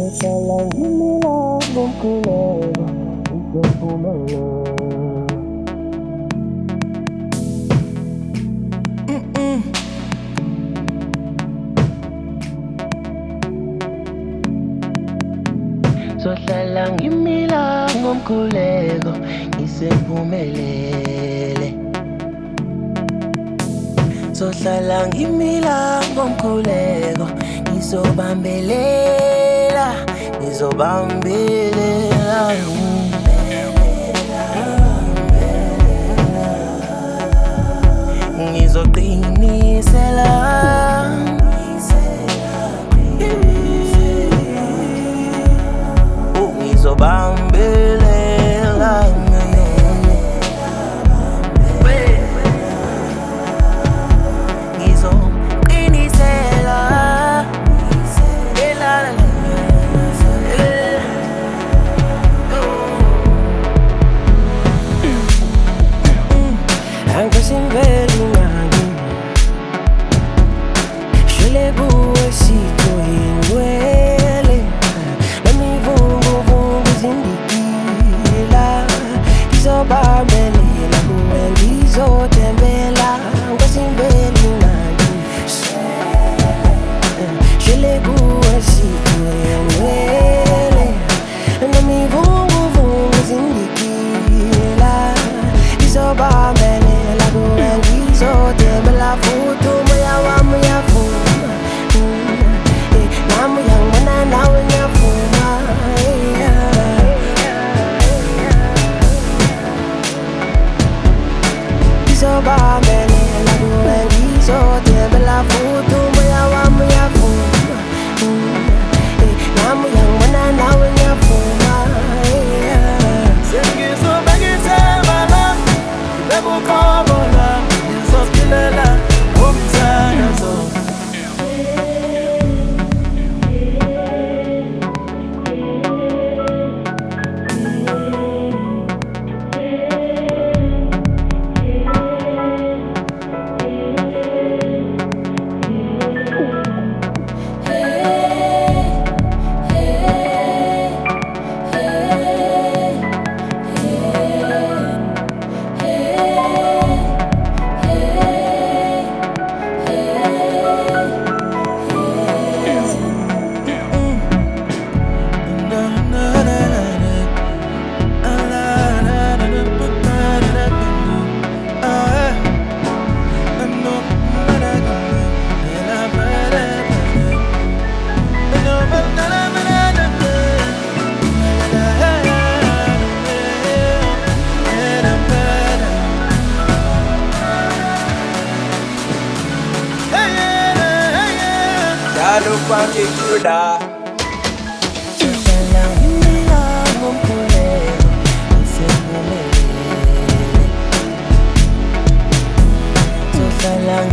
Salang inilabong kulero, ikaw pumalo. Sohlalang imila ngomkhuleko ngisephumelele. Sohlalang imila ngomkhuleko ngizobambelela, ngizobambelela. Ngizoqinisela, ngizobambelela. Ngizoqinisela, angisimbeli ngangi shele kuwe sitho ingwele nemivunguvungu zindikila. Ngizobambelela kuwe ngizotembela, angisimbeli ngangi shele kuwe sitho ingwele nemivunguvungu zindikila. Ngizobambelela kuwe ngizotembela, futhi umoya wami uyavuma, nami uyangibona nawe ngiyavuma. Ngizobambelela kuwe ngizotembela, futhi umoya wami uyavuma, nami uyangibona nawe ngiyavuma. Sengizobeka ithemba lami bekuqobo lami, ngizosilela ngomthandazo. Look back at you da. Sohlalang imila ngomkhuleko ngisephumelele. Sohlalang